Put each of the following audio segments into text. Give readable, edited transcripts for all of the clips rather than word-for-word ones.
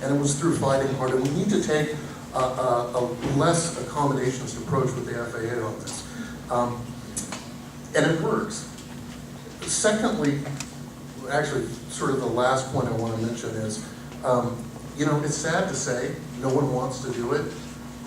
and it was through fighting hard. And we need to take a less accommodations approach with the FAA on this. And it works. Secondly, actually, sort of the last point I want to mention is, you know, it's sad to say no one wants to do it,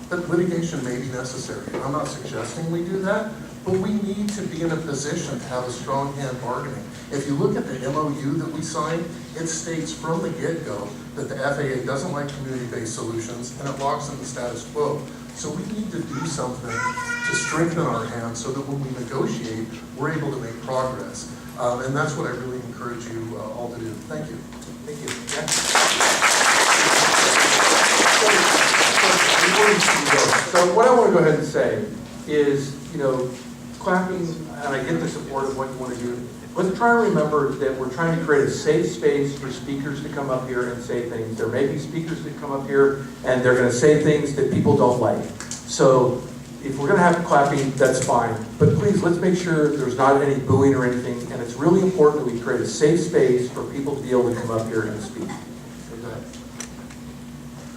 but litigation may be necessary. I'm not suggesting we do that, but we need to be in a position to have a strong hand bargaining. If you look at the MOU that we signed, it states from the get-go that the FAA doesn't like community-based solutions, and it locks in the status quo. So we need to do something to strengthen our hands so that when we negotiate, we're able to make progress. And that's what I really encourage you all to do. Thank you. Thank you. Yeah. So what I want to go ahead and say is, you know, clapping, and I get the support of what you want to do, but try and remember that we're trying to create a safe space for speakers to come up here and say things. There may be speakers that come up here and they're going to say things that people don't like. So if we're going to have clapping, that's fine. But please, let's make sure there's not any booing or anything. And it's really important that we create a safe space for people to be able to come up here and speak.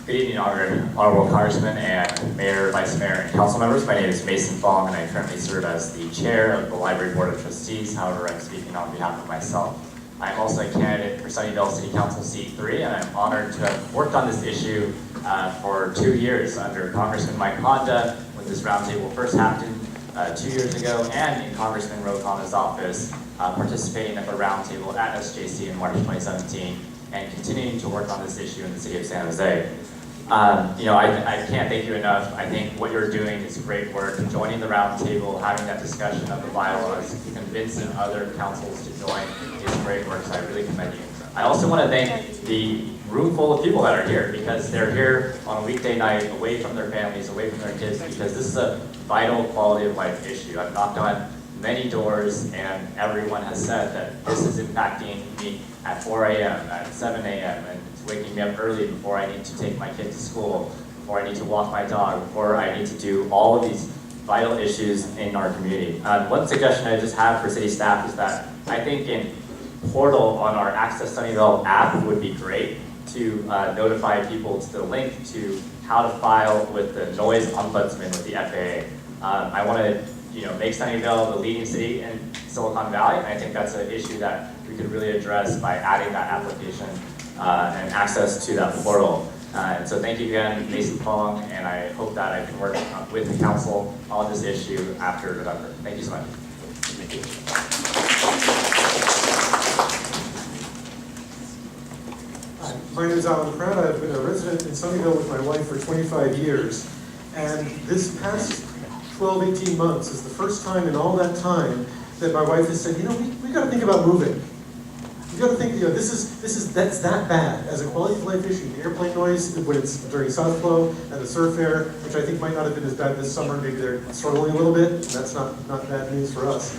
Good evening, Honorable Congressman and Mayor, Vice Mayor, and Council members. My name is Mason Fong, and I currently serve as the Chair of the Library Board of Trustees. However, I'm speaking on behalf of myself. I'm also a candidate for Sunnyvale City Council Seat 3, and I'm honored to have worked on this issue for 2 years under Congressman Mike Honda when this roundtable first happened 2 years ago, and in Congressman Ro Khanna's office, participating at the roundtable at SJC in March 2017, and continuing to work on this issue in the city of San Jose. You know, I can't thank you enough. I think what you're doing is great work. Joining the roundtable, having that discussion of the bylaws, convincing other councils to join is great work, so I really commend you. I also want to thank the room full of people that are here, because they're here on a weekday night, away from their families, away from their kids, because this is a vital quality of life issue. I've knocked on many doors, and everyone has said that this is impacting me at 4 a.m., at 7 a.m., and it's waking me up early before I need to take my kid to school, before I need to walk my dog, before I need to do all of these vital issues in our community. One suggestion I just have for city staff is that I think in portal on our Access Sunnyvale app would be great to notify people to the link to how to file with the noise ombudsman with the FAA. I want to make Sunnyvale the leading city in Silicon Valley, and I think that's an issue that we could really address by adding that application and access to that portal. And so thank you again, Mason Fong, and I hope that I can work with the council on this issue after November. Thank you so much. Thank you. Hi, my name is Alan Pratt. I've been a resident in Sunnyvale with my wife for 25 years. And this past 12, 18 months is the first time in all that time that my wife has said, we got to think about moving. You got to think, that's that bad as a quality of life issue. The airplane noise when it's during South Flow and the surf air, which I think might not have been as bad this summer. Maybe they're struggling a little bit. That's not bad news for us.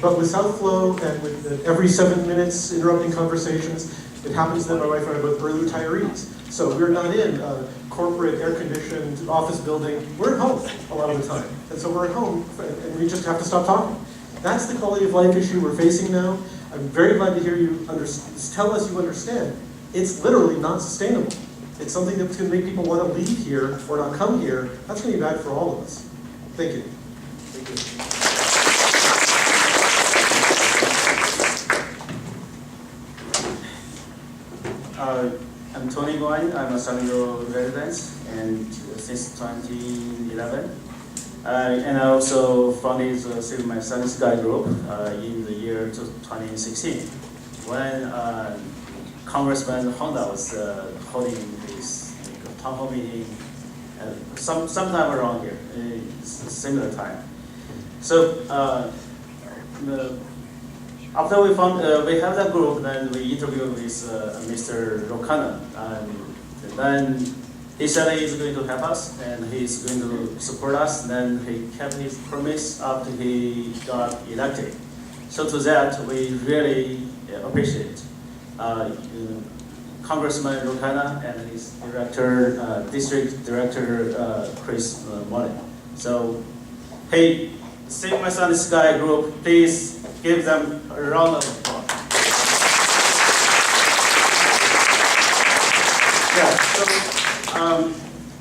But with South Flow and with every 7 minutes interrupting conversations, it happens that my wife and I are both early retirees. So we're not in a corporate air-conditioned office building. We're at home a lot of the time. And so we're at home and we just have to stop talking. That's the quality of life issue we're facing now. I'm very glad to hear you tell us you understand. It's literally not sustainable. It's something that's going to make people want to leave here or not come here. That's going to be bad for all of us. Thank you. Thank you. I'm Tony Guan. I'm a Sunnyvale resident and since 2011. And I also founded the Save My Sunny Sky group in the year 2016 when Congressman Honda was holding his town hall meeting sometime around here, similar time. So after we have that group, then we interviewed with Mr. Ro Khanna, and then he said he's going to help us and he's going to support us. And then he kept his promise after he got elected. So to that, we really appreciate Congressman Ro Khanna and his district director, Chris Mullen. So, hey, Save My Sunny Sky group, please give them a round of applause. Yeah, so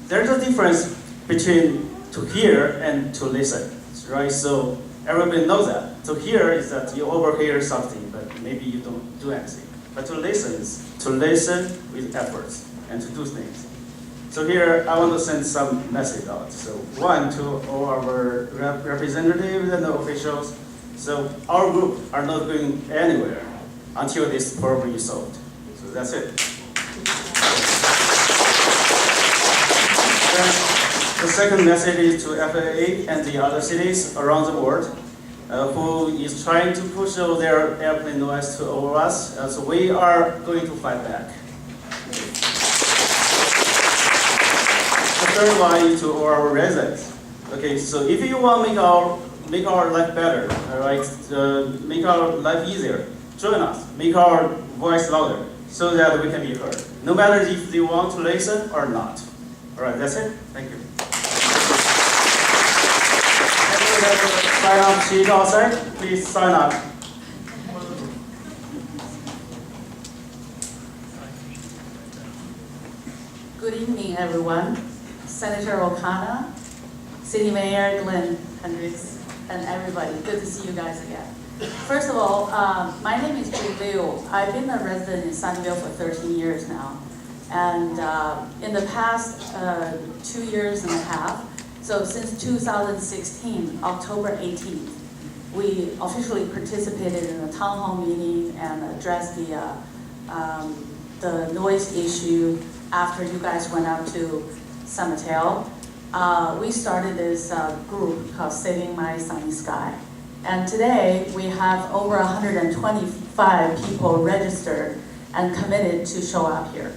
there's a difference between to hear and to listen, right? So everybody knows that. To hear is that you overhear something, but maybe you don't do anything. But to listen is to listen with efforts and to do things. So here I want to send some message out. So one, to all our representatives and officials. So our group are not going anywhere until this problem is solved. So that's it. The second message is to FAA and the other cities around the world who is trying to push over their airplane noise to over us. So we are going to fight back. The third one is to our residents. Okay, so if you want to make our life better, all right, make our life easier, join us, make our voice louder, so that we can be heard, no matter if they want to listen or not. All right, that's it. Thank you. And we have a sign-up sheet outside. Please sign up. Good evening, everyone. Senator O'Connor, City Mayor Glenn Hendricks, and everybody. Good to see you guys again. First of all, my name is Jing Liu. I've been a resident in Sunnyvale for 13 years now. And in the past 2 years and a half, so since 2016, October 18th, we officially participated in a town hall meeting and addressed the noise issue after you guys went up to Sunnyvale. We started this group called Saving My Sunny Sky. And today we have over 125 people registered and committed to show up here.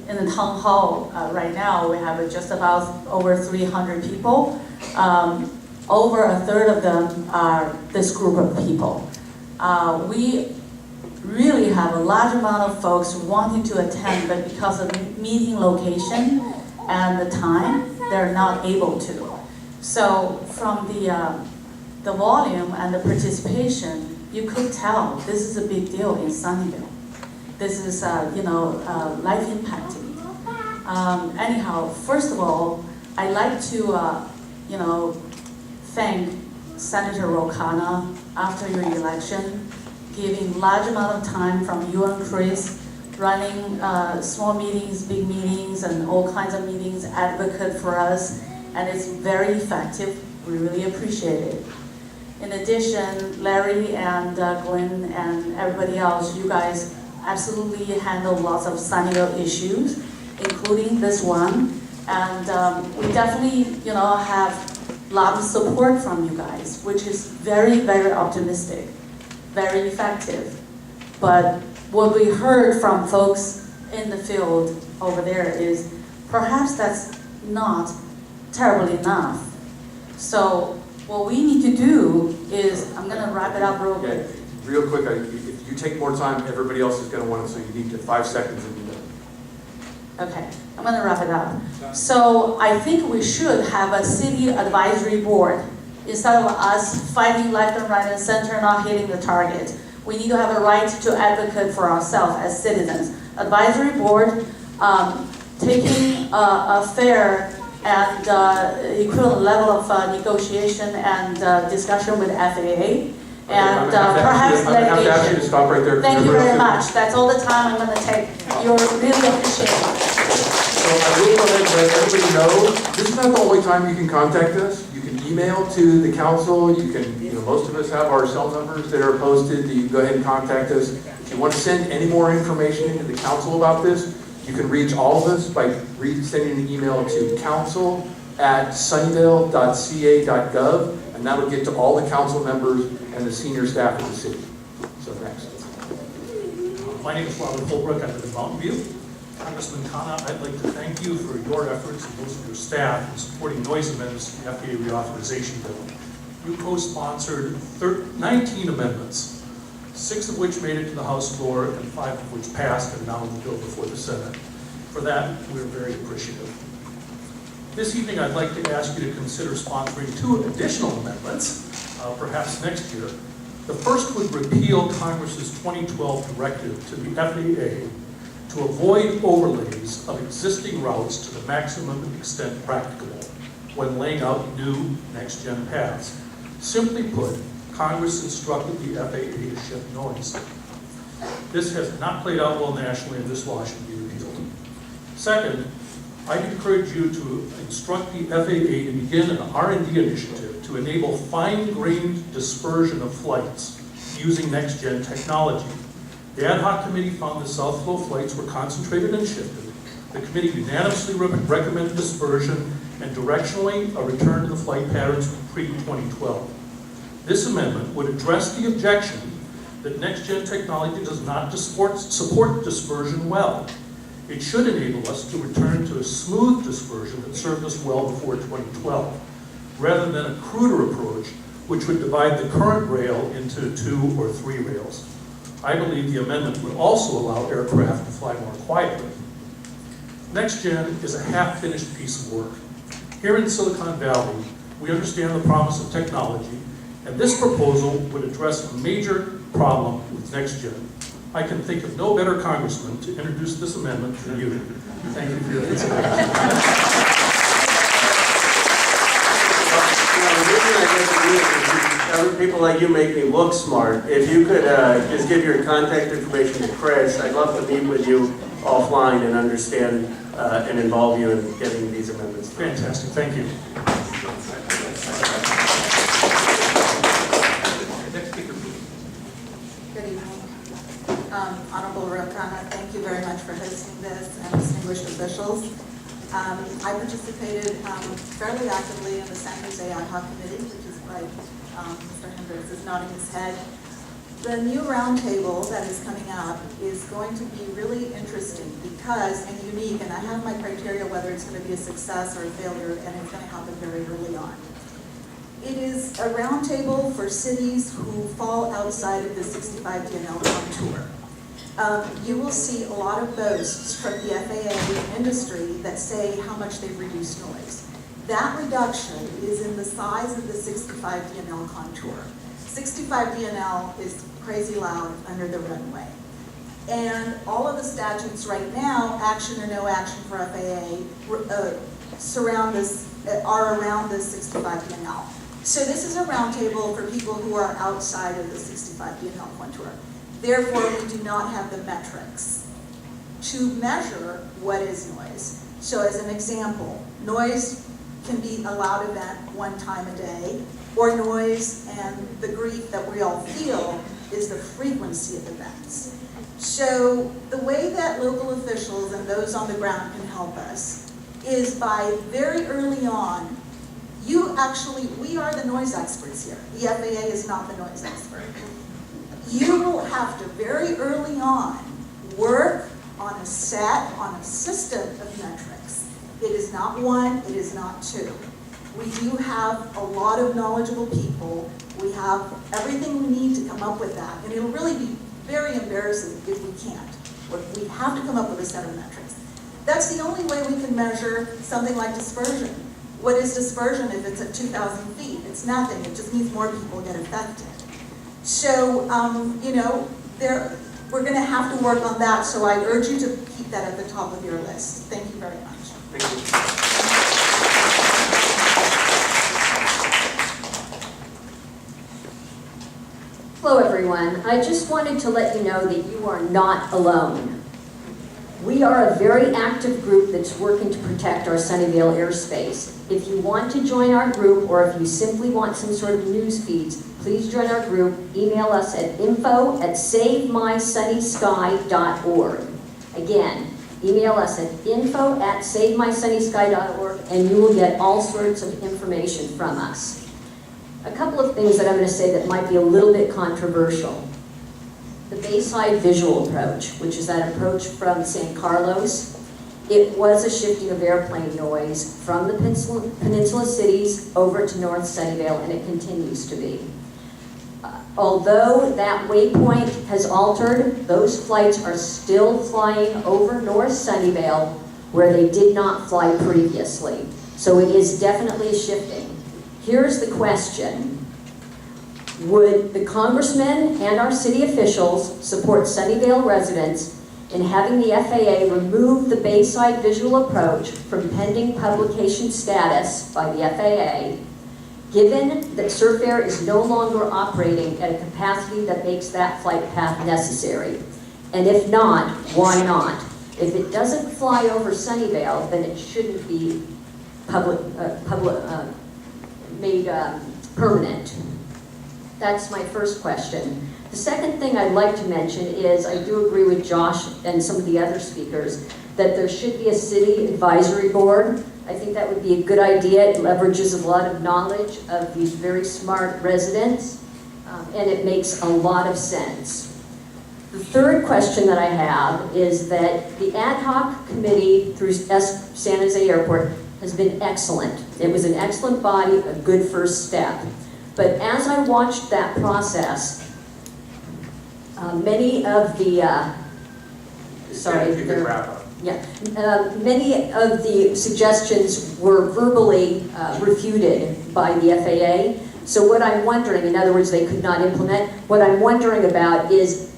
In the town hall right now, we have just about over 300 people. Over a third of them are this group of people. We really have a large amount of folks wanting to attend, but because of meeting location and the time, they're not able to. So from the volume and the participation, you could tell this is a big deal in Sunnyvale. This is, life impacting. Anyhow, first of all, I'd like to, thank Senator O'Connor after your election, giving large amount of time from you and Chris, running small meetings, big meetings, and all kinds of meetings, advocate for us, and it's very effective. We really appreciate it. In addition, Larry and Glenn and everybody else, you guys absolutely handle lots of Sunnyvale issues, including this one. And we definitely, have a lot of support from you guys, which is very, very optimistic, very effective. But what we heard from folks in the field over there is perhaps that's not terribly enough. So what we need to do is, I'm gonna wrap it up real quick. Real quick, if you take more time, everybody else is going to want it, so you need to 5 seconds and be done. Okay, I'm gonna wrap it up. So I think we should have a city advisory board instead of us fighting left and right and center, not hitting the target. We need to have a right to advocate for ourselves as citizens. Advisory board, taking a fair and equivalent level of negotiation and discussion with FAA. And perhaps I'm going to have to ask you to litigation. stop right there. Thank you very much. That's all the time I'm going to take. You're really appreciated. So I will go ahead and let everybody know, this is not the only time you can contact us. You can email to the council. You can, most of us have our cell numbers that are posted. You can go ahead and contact us. If you want to send any more information into the council about this, you can reach all of us by sending an email to council@sunnyvale.ca.gov, and that'll get to all the council members and the senior staff of the city. So next. My name is Robert Holbrook. I live in Mountain View. Congressman Khanna, I'd like to thank you for your efforts and those of your staff in supporting noise amendments to the FAA reauthorization bill. You co-sponsored 19 amendments, 6 of which made it to the House floor and 5 of which passed and now in the bill before the Senate. For that, we're very appreciative. This evening, I'd like to ask you to consider sponsoring 2 additional amendments, perhaps next year. The first would repeal Congress's 2012 directive to the FAA to avoid overlays of existing routes to the maximum extent practicable when laying out new next-gen paths. Simply put, Congress instructed the FAA to shift noise. This has not played out well nationally, and this law should be repealed. Second, I encourage you to instruct the FAA to begin an R&D initiative to enable fine-grained dispersion of flights using next-gen technology. The ad hoc committee found the South Flow flights were concentrated and shifted. The committee unanimously recommended dispersion and directionally a return to the flight patterns pre-2012. This amendment would address the objection that next-gen technology does not support dispersion well. It should enable us to return to a smooth dispersion that served us well before 2012, rather than a cruder approach which would divide the current rail into 2 or 3 rails. I believe the amendment would also allow aircraft to fly more quietly. NextGen is a half-finished piece of work. Here in Silicon Valley, we understand the promise of technology, and this proposal would address a major problem with NextGen. I can think of no better congressman to introduce this amendment than you. Thank you for your consideration. People like you make me look smart. If you could just give your contact information to Chris, I'd love to meet with you offline and understand and involve you in getting these amendments. Fantastic, thank you. Good evening. Honorable Rokana, thank you very much for hosting this, and distinguished officials. I participated fairly actively in the San Jose Ad Hoc Committee, which is why Mr. Hendricks is nodding his head. The new roundtable that is coming up is going to be really interesting because, and unique, and I have my criteria whether it's going to be a success or a failure, and it's going to happen very early on. It is a roundtable for cities who fall outside of the 65 DNL contour. You will see a lot of boasts from the FAA industry that say how much they've reduced noise. That reduction is in the size of the 65 DNL contour. 65 DNL is crazy loud under the runway. And all of the statutes right now, action or no action for FAA, are around the 65 DNL. So this is a roundtable for people who are outside of the 65 DNL contour. Therefore, we do not have the metrics to measure what is noise. So as an example, noise can be a loud event one time a day, or noise and the grief that we all feel is the frequency of events. So the way that local officials and those on the ground can help us is by very early on, we are the noise experts here. The FAA is not the noise expert. You will have to very early on work on a system of metrics. It is not one, it is not two. We do have a lot of knowledgeable people. We have everything we need to come up with that. And it'll really be very embarrassing if we can't. We have to come up with a set of metrics. That's the only way we can measure something like dispersion. What is dispersion if it's at 2,000 feet? It's nothing. It just means more people get affected. So, we're going to have to work on that. So I urge you to keep that at the top of your list. Thank you very much. Thank you. Hello everyone. I just wanted to let you know that you are not alone. We are a very active group that's working to protect our Sunnyvale airspace. If you want to join our group, or if you simply want some sort of news feeds, please join our group. Email us at info@savemysunnysky.org. Again, email us at info@savemysunnysky.org, and you will get all sorts of information from us. A couple of things that I'm going to say that might be a little bit controversial. The Bayside visual approach, which is that approach from San Carlos, it was a shifting of airplane noise from the peninsula cities over to North Sunnyvale, and it continues to be. Although that waypoint has altered, those flights are still flying over North Sunnyvale where they did not fly previously. So it is definitely a shifting. Here's the question. Would the congressmen and our city officials support Sunnyvale residents in having the FAA remove the Bayside visual approach from pending publication status by the FAA, given that Surf Air is no longer operating at a capacity that makes that flight path necessary? And if not, why not? If it doesn't fly over Sunnyvale, then it shouldn't be made permanent. That's my first question. The second thing I'd like to mention is I do agree with Josh and some of the other speakers that there should be a city advisory board. I think that would be a good idea. It leverages a lot of knowledge of these very smart residents, and it makes a lot of sense. The third question that I have is that the ad hoc committee through San Jose Airport has been excellent. It was an excellent body, a good first step. But as I watched that process, many of the, many of the suggestions were verbally refuted by the FAA. So what I'm wondering, in other words, they could not implement, what I'm wondering about is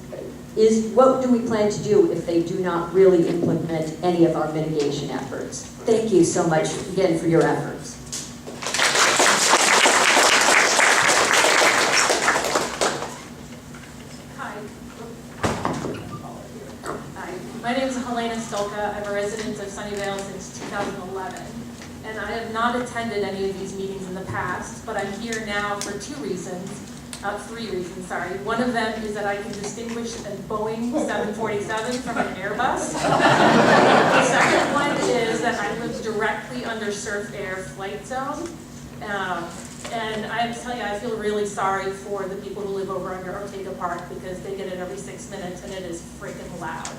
what do we plan to do if they do not really implement any of our mitigation efforts? Thank you so much again for your efforts. My name is Helena Stolka. I'm a resident of Sunnyvale since 2011. And I have not attended any of these meetings in the past, but I'm here now for three reasons, sorry. One of them is that I can distinguish a Boeing 747 from an Airbus. The second one is that I live directly under Surf Air flight zone. And I have to tell you, I feel really sorry for the people who live over under Ortega Park because they get it every 6 minutes and it is freaking loud.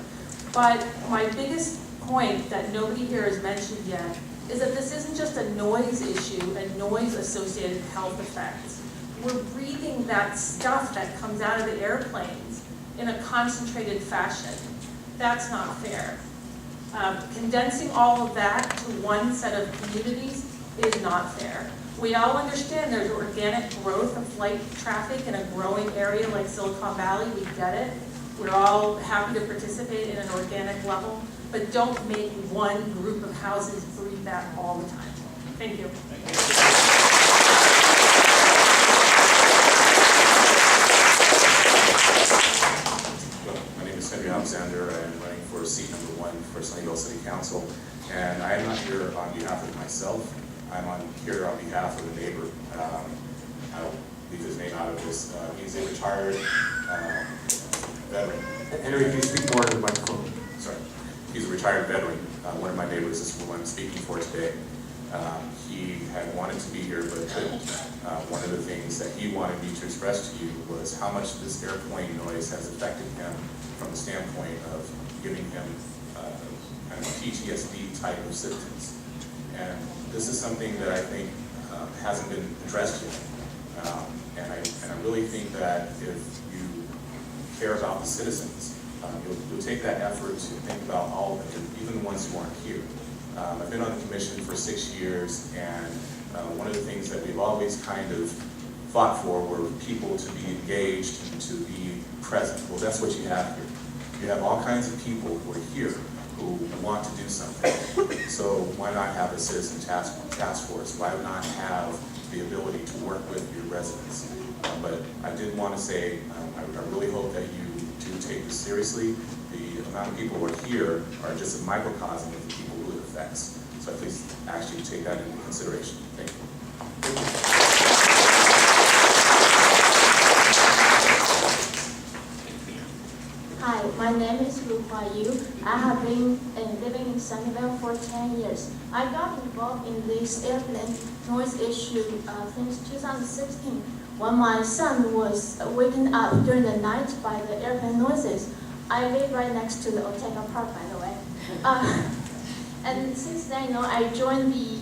But my biggest point that nobody here has mentioned yet is that this isn't just a noise issue and noise-associated health effects. We're breathing that stuff that comes out of the airplanes in a concentrated fashion. That's not fair. Condensing all of that to one set of communities is not fair. We all understand there's organic growth of flight traffic in a growing area like Silicon Valley. We get it. We're all happy to participate in an organic level, but don't make one group of houses breathe that all the time. Thank you. My name is Henry Alexander. I am running for seat number 1 for Sunnyvale City Council, and I am not here on behalf of myself. I'm here on behalf of a neighbor. I'll leave his name out of this. He's a retired veteran. Henry, if you speak more into the microphone. Sorry. He's a retired veteran. One of my neighbors is who I'm speaking for today. He had wanted to be here, but couldn't. One of the things that he wanted me to express to you was how much this airplane noise has affected him from the standpoint of giving him kind of PTSD type of symptoms. And this is something that I think hasn't been addressed yet. And I really think that if you care about the citizens, you'll take that effort to think about all of them, even the ones who aren't here. I've been on the commission for 6 years, and one of the things that we've always kind of fought for were people to be engaged and to be present. Well, that's what you have here. You have all kinds of people who are here who want to do something. So why not have a citizen task force? Why not have the ability to work with your residents? But I did want to say, I really hope that you do take this seriously. The amount of people who are here are just a microcosm of the people who it affects. So please actually take that into consideration. Thank you. Hi, my name is Lu Hua Yu. I have been living in Sunnyvale for 10 years. I got involved in this airplane noise issue since 2016 when my son was waken up during the night by the airplane noises. I live right next to the Ortega Park, by the way. And since then, I joined the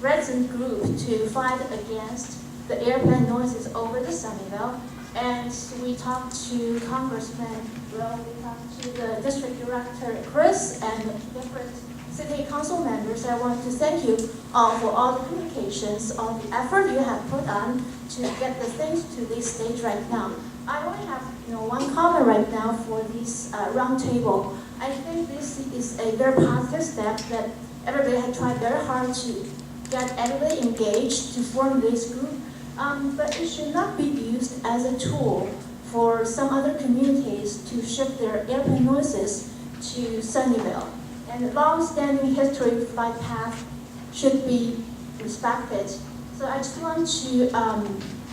resident group to fight against the airplane noises over the Sunnyvale. And we talked to Congressman Will, we talked to the District Director Chris, and different City Council members. I want to thank you all for all the communications, all the effort you have put on to get the things to this stage right now. I only have one comment right now for this roundtable. I think this is a very positive step that everybody had tried very hard to get everybody engaged to form this group. But it should not be used as a tool for some other communities to shift their airplane noises to Sunnyvale. And long-standing history of flight path should be respected. So I just want to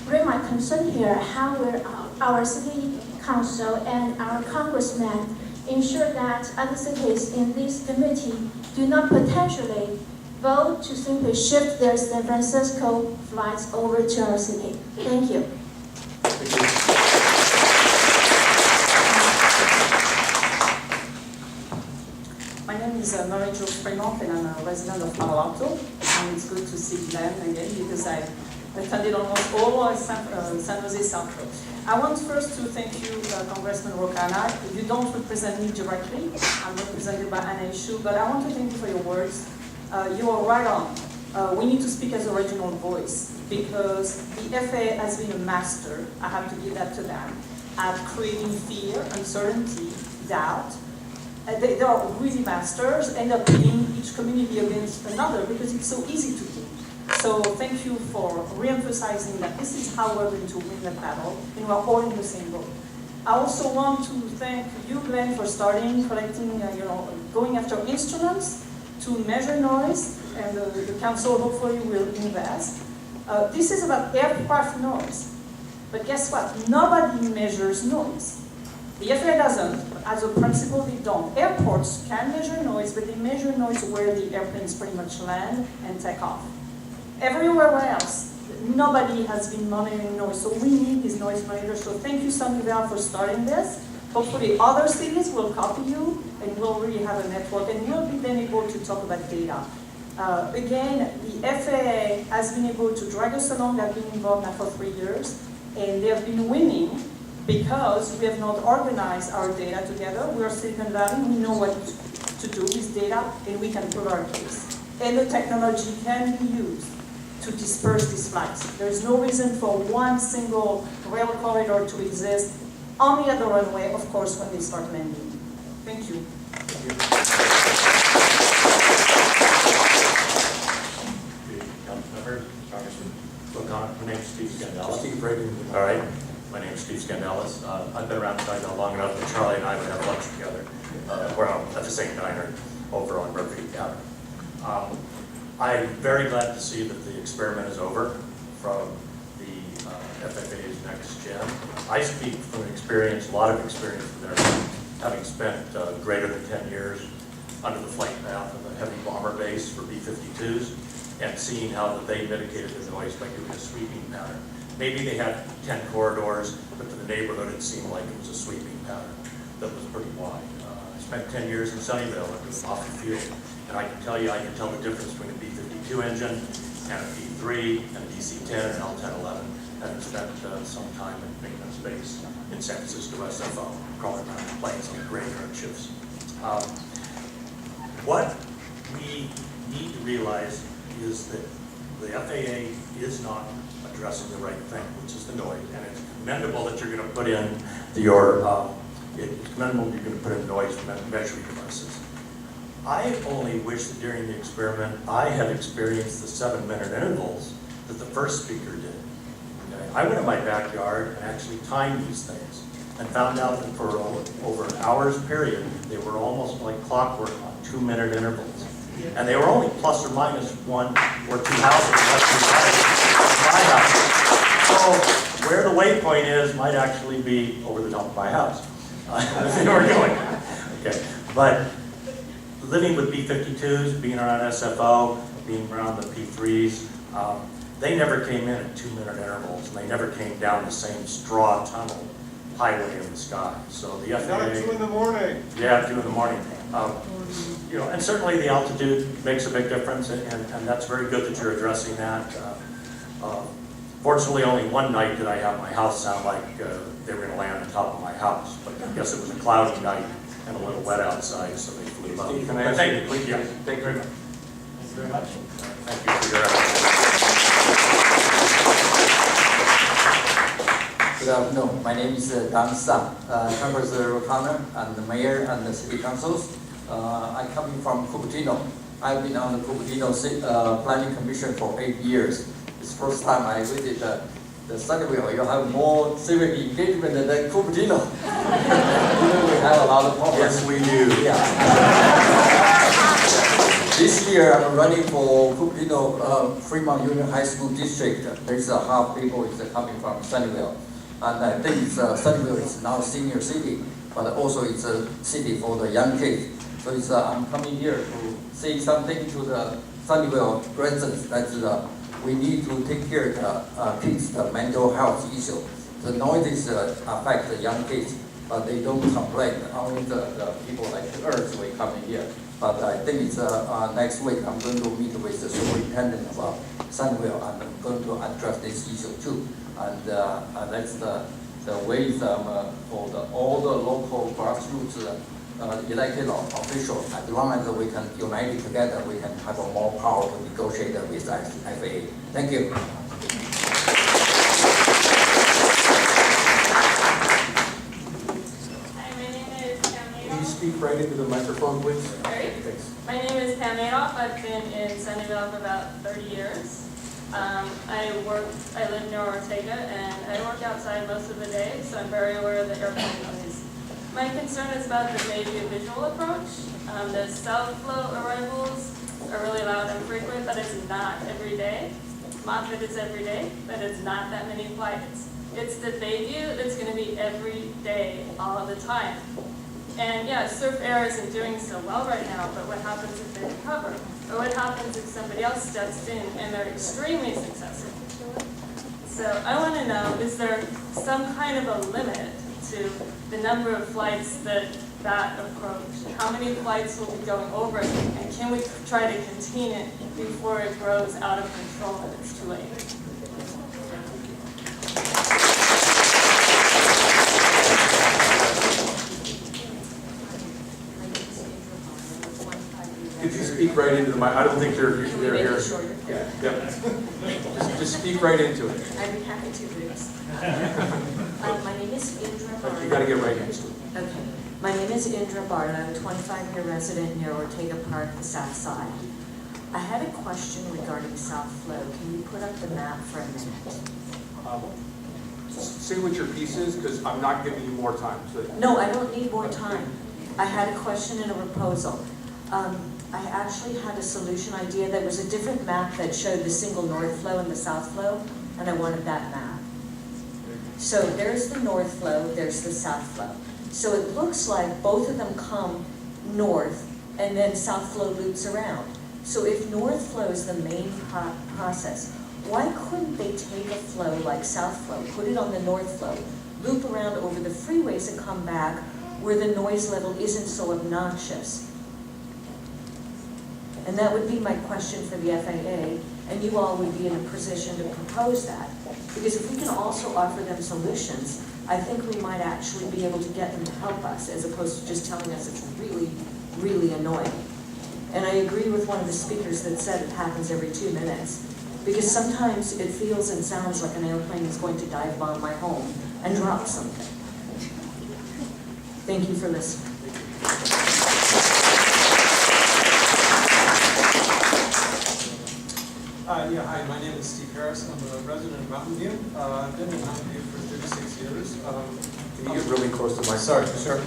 bring my concern here, how our city council and our congressmen ensure that other cities in this committee do not potentially vote to simply shift their San Francisco flights over to our city. Thank you. My name is Marie-Jo Fremont, and I'm a resident of Palo Alto. And it's good to see Glenn again because I attended almost all of San Jose Central. I want first to thank you, Congressman Rokana. You don't represent me directly. I'm represented by Anna Ishu, but I want to thank you for your words. You are right on. We need to speak as a regional voice because the FAA has been a master, I have to give that to them, at creating fear, uncertainty, doubt. They are really masters, end up pitting each community against another because it's so easy to do. So thank you for re-emphasizing that this is how we're going to win the battle, and we're all in the same boat. I also want to thank you, Glenn, for starting collecting, going after instruments to measure noise, and the council hopefully will invest. This is about aircraft noise, but guess what? Nobody measures noise. The FAA doesn't, but as a principle they don't. Airports can measure noise, but they measure noise where the airplanes pretty much land and take off. Everywhere else, nobody has been monitoring noise, so we need these noise monitors. So thank you, Sunnyvale, for starting this. Hopefully other cities will copy you, and we'll really have a network, and we'll be then able to talk about data. Again, the FAA has been able to drag us along. They've been involved now for 3 years, and they have been winning because we have not organized our data together. We are Silicon Valley, we know what to do with data, and we can prove our case. And the technology can be used to disperse these flights. There's no reason for one single rail corridor to exist on the other runway, of course, when they start landing. Thank you. Councilmember, Congressman, my name is Steve Scandalis. All right, my name is Steve Scandalis. I've been around Sunnyvale long enough that Charlie and I would have lunch together. We're at the same diner over on Murphy Avenue. I'm very glad to see that the experiment is over from the FFA's next gen. I speak from experience, a lot of experience there, having spent greater than 10 years under the flight path of a heavy bomber base for B-52s and seeing how that they mitigated the noise by doing a sweeping pattern. Maybe they had 10 corridors, but to the neighborhood it seemed like it was a sweeping pattern that was pretty wide. I spent 10 years in Sunnyvale under the Moffitt Field, and I can tell you, I can tell the difference between a B-52 engine and a B-3 and a DC-10 and an L-1011, having spent some time at maintenance base in San Francisco SFO, crawling around planes on the graveyard shifts. What we need to realize is that the FAA is not addressing the right thing, which is the noise, and it's commendable that you're going to put in it's commendable you're going to put in noise measuring devices. I only wish that during the experiment I had experienced the 7-minute intervals that the first speaker did. Okay? I went in my backyard and actually timed these things and found out that for over an hour's period, they were almost like clockwork on 2-minute intervals. And they were only plus or minus 1 or 2 houses from my house. So where the waypoint is might actually be over the top of my house. If they were going. Okay. But living with B-52s, being around SFO, being around the P-3s, they never came in at 2-minute intervals, and they never came down the same straw tunnel highway in the sky. So the FAA... Not at 2 in the morning. Yeah, 2 in the morning. And certainly the altitude makes a big difference, and that's very good that you're addressing that. Fortunately, only one night did I have my house sound like they were going to land on top of my house, but I guess it was a cloudy night and a little wet outside, so they flew low. Steve, can I ask you, please? Yeah. Thank you very much. Thank you very much. Thank you for your effort. So Good afternoon. My name is Dan Sa, Congress O'Connor, and the mayor and the city councils. I come from Cupertino. I've been on the Cupertino Planning Commission for 8 years. It's the first time I visited the Sunnyvale. You have more civic engagement than Cupertino. We have a lot of problems. Yes, we do. Yeah. This year, I'm running for Cupertino Fremont Union High School District. There's half people is coming from Sunnyvale. And I think Sunnyvale is now a senior city, but also it's a city for the young kids. So I'm coming here to say something to the Sunnyvale residents that we need to take care of the kids' the mental health issue. The noises affect the young kids, but they don't complain. Only the people like us, we come in here. But I think it's next week I'm going to meet with the superintendent of Sunnyvale, and I'm going to address this issue too. And that's the way for all the local grassroots elected officials. As long as we can unite together, we can have more power to negotiate with FAA. Thank you. Can you speak right into the microphone, please? Sorry. Thanks. My name is Pam Madoff. I've been in Sunnyvale for about 30 years. I live near Ortega, and I work outside most of the day, so I'm very aware of the airplane noise. My concern is about the Bayview visual approach. The south flow arrivals are really loud and frequent, but it's not every day. Moffett is every day, but it's not that many flights. It's the Bayview that's going to be every day, all the time. And yeah, Surf Air isn't doing so well right now, but what happens if they recover? Or what happens if somebody else steps in and they're extremely successful? So I want to know, is there some kind of a limit to the number of flights that approach? How many flights will be going over it? And can we try to contain it before it grows out of control and it's too late? Could you speak right into the mic? I don't think they're here. Yeah, yep. Just speak right into it. I'd be happy to, Bruce. My name is Indra But Barlow. you got to get right next to it. Okay. My name is Indra Barlow. I'm a 25-year resident near Ortega Park, the south side. I had a question regarding South Flow. Can you put up the map for a minute? Say what your piece is, because I'm not giving you more time. So. No, I don't need more time. I had a question and a proposal. I actually had a solution idea. There was a different map that showed the single north flow and the south flow, and I wanted that map. So there's the north flow, there's the south flow. So it looks like both of them come north, and then south flow loops around. So if north flow is the main process, why couldn't they take a flow like south flow, put it on the north flow, loop around over the freeways and come back where the noise level isn't so obnoxious? And that would be my question for the FAA, and you all would be in a position to propose that. Because if we can also offer them solutions, I think we might actually be able to get them to help us, as opposed to just telling us it's really, really annoying. And I agree with one of the speakers that said it happens every 2 minutes. Because sometimes it feels and sounds like an airplane is going to dive bomb my home and drop something. Thank you for listening. Hi, my name is Steve Harris. I'm a resident of Mountain View. I've been in Mountain View for 36 years. Can you get really close to my Sorry, sure.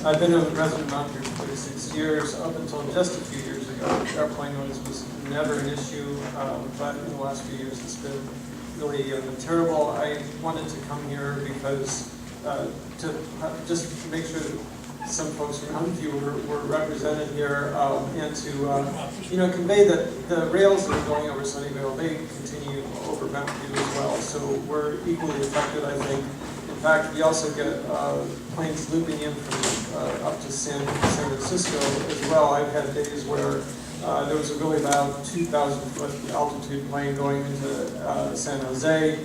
I've been a resident of Mountain View for 36 years, up until just a few years ago. Airplane noise was never an issue, but in the last few years it's been really terrible. I wanted to come here because to just make sure that some folks from Mountain View were represented here, and to convey that the rails that are going over Sunnyvale, they continue over Mountain View as well. So we're equally affected, I think. In fact, we also get planes looping in from up to San Francisco as well. I've had days where there was a really loud 2,000-foot altitude plane going into San Jose.